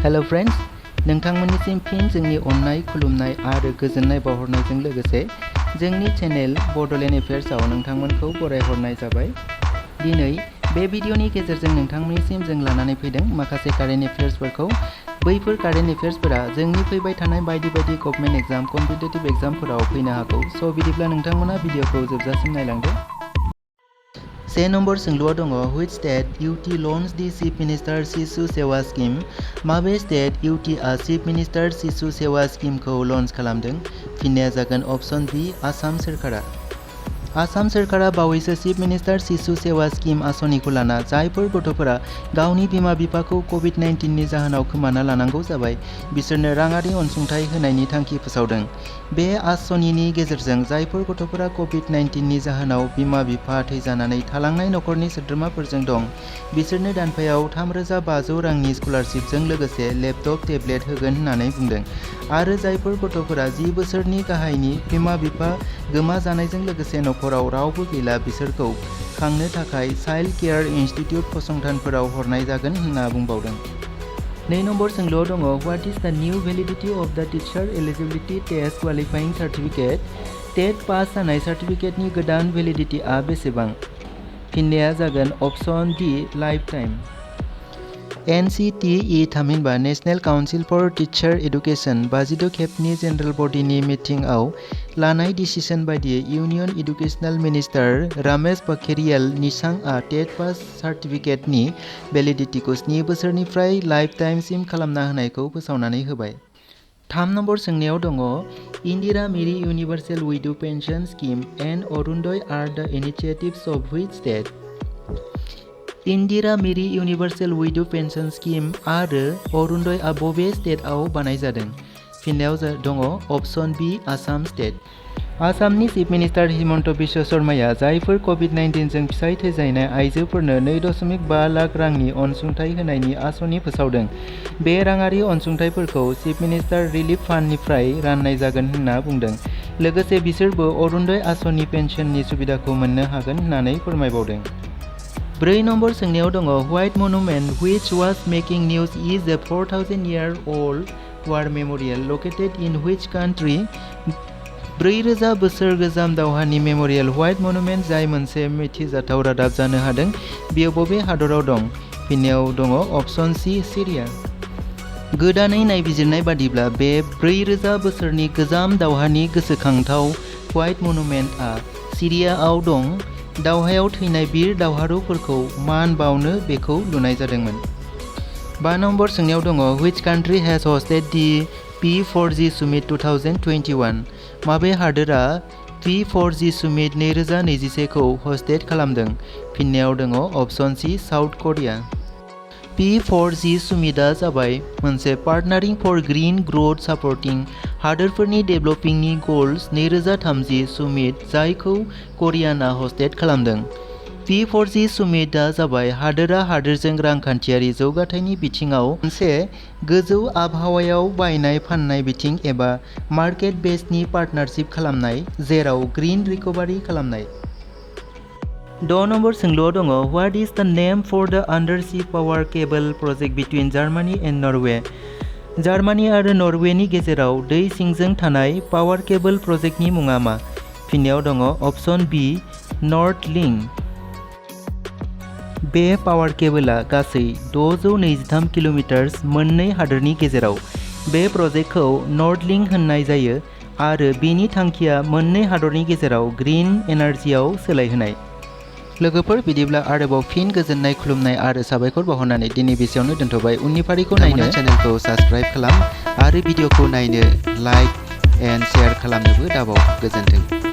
Hello friends, नोंथांमोननिसिम फिन जोंनि अननाय खुलुमनाय आरो गोजोननाय बावहरनायजों लोगोसे जोंनि चेनेल बड'लेण्ड एफेयार्सआव नोंथांमोनखौ बरायहरनाय जाबाय। दिनै बे भिडिअनि गेजेरजों नोंथांमोननिसिम जों लानानै फैदों माखासे कारेन्ट एफेयार्सफोरखौ। बैफोर कारेन्ट एफेयार्सफोरा जोंनि फैबाय थानाय बायदि गभर्नमेन्ट एग्जाम, कम्पिटिटिभ एग्जामफोराव फैनो हागौ। स' बिदिब्ला नोंथांमोना भिडिअखौ जोबजासिम नायलांदो। 1 नम्बर सोंलुआव दङ, which state UT launched the Chief Minister शिशु सेवा स्किम? माबे स्टेट UT आ चिफ मिनिस्टार शिशु सेवा स्किमखौ लन्च खालामदों? फिननाया जागोन अप्शन बी, आसाम सोरखारा। आसाम सोरखारा बावैसो चिफ मिनिस्टार शिशु सेवा स्किम आसनिखौ लाना जायफोर गथ'फोरा गावनि बिमा बिफाखौ कभिड-19 नि जाहोनाव खोमाना लानांगौ जाबाय, बिसोरनो राङारि अनसुंथाइ होनायनि थांखि फोसावदों। बे आसनिनि गेजेरजों जायफोर गथ'फोरा कभिड-19 नि जाहोनाव बिमा बिफा थैजानानै थालांनाय नखरनि सोद्रोमाफोरजों दं, बिसोरनो दानफायाव 3,500 रांनि स्कलारशिपजों लोगोसे लेपटप, टेब्लेट होगोन होननानै बुंदों। आरो जायफोर गथ'फोरा 10 बोसोरनि गाहायनि बिमा बिफा गोमा जानायजों लोगोसे नखराव रावबो गैला, बिसोरखौ खांनो थाखाय चाइल्ड केयार इनस्टिट्युट फसंथानफोराव हरनाय जागोन होनना बुंबावदों। 2 नम्बर सोंलुआव दङ, what is the new validity of the teacher eligibility test qualifying certificate? TET pass जानाय सार्टिफिकेटनि गोदान भेलिडिटीआ बेसेबां? फिननाया जागोन option D, life time. NCTE थामहिनबा national council for teacher education 52 खेबनि जेनेरेल बडिनि मिटिंआव लानाय डिसिसन बायदियै union educational minister Ramesh Pokhriyal निशांकआ टेट पास सार्टिफिकेटनि भेलिडिटीखौ 7 बोसोरनिफ्राय लाइफ टाइमसिम खालामना होनायखौ फोसावनानै होबाय। 3 नम्बर सोंनायाव दङ, Indira Miri universal widow pension scheme and Arunodoi are the initiatives of which state? Indira Miri universal widow pension scheme आरो अरुणोदयआ बबे स्टेटआव बानायजादों? फिननायाव दङ अप्शन बी, आसाम स्टेट। आसामनि चिफ मिनिस्टार हिमन्त बिश्व शर्माया जायफोर कभिड-19 जों फिसाय थैजानाय आइजोफोरनो 2.5 लाख रांनि अनसुंथाइ होनायनि आसनि फोसावदों। बे राङारि अनसुंथाइफोरखौ चिफ मिनिस्टार रिलिफ फान्डनिफ्राय राननाय जागोन होनना बुंदों। लोगोसे बिसोरबो अरुणोदय आसनि पेन्सननि सुबिदाखौ मोननो हागोन होननानै फोरमायबावदों। 4 नम्बर सोंनायाव दङ, white monument which was making news is a 4,000-year-old war memorial located in which country? 4,000 बोसोर गोजाम दावहानि मेमोरियल व्हाइट मनुमेन्ट जाय मोनसे मिथिजाथाव रादाब जानो हादों, बेयो बबे हादराव दं? फिननायाव दङ अप्शन सी, सिरिया। गोदानै नायबिजिरनाय बादिब्ला बे 4,000 बोसोरनि गोजाम दावहानि गोसोखांथाव व्हाइट मनुमेन्टआ सिरियाआव दं। दावहायाव थैनाय बिर दावहारुफोरखौ मान बावनो बेखौ लुनाय जादोंमोन। 5 नम्बर सोंनायाव दङ, which country has hosted the P4G summit 2021? माबे हादोरा P4G सुमिट 2021 खौ हस्टेड खालामदों? फिननायाव दङ option C, South Korea. P4G सुमिटआ जाबाय मोनसे पार्टनारिं फर ग्रीन ग्रोथ सापर्टिं हादोरफोरनि डेभलपिंनि गोल्स 2030 सुमिट जायखौ करियाना हस्टेड खालामदों। P4G सुमिटआ जाबाय हादोरा हादोरजों रांखान्थियारि जौगाथायनि बिथिङाव मोनसे गोजौ आबहावायाव बायनाय फाननाय बिथिं एबा मार्केट बेसनि पार्टनारशिप खालामनाय, जेराव ग्रीन रिकभारि खालामनाय। 6 नम्बर सोंलुआव दङ, व्हाट इज द name for the undersea power cable project between Germany and Norway? Germany आरो नरवेनि गेजेराव दै सिंजों थानाय पावार केबल प्रजेक्टनि मुङा मा? फिननायाव दङ अप्शन बी, नर्थ लिंक। बे पावार केबलआ गासै 623 किल'मिटार्स मोननै हादोरनि गेजेराव। बे प्रजेक्टखौ नर्थ लिंक होननाय जायो आरो बेनि थांखिया मोननै हादरनि गेजेराव ग्रीन एनार्जियाव सोलायहोनाय। लोगोफोर, बिदिब्ला आरोबाव फिन गोजोननाय खुलुमनाय आरो साबायखर बावहरनानै दिनै बेसेयावनो दोनथ'बाय। उननि फारिखौ नायनो चेनेलखौ साबस्क्राइब खालाम आरो भिडिअखौ नायनो लाइक एन्ड शेयार खालामनोबो दाबाव। गोजोन्थों।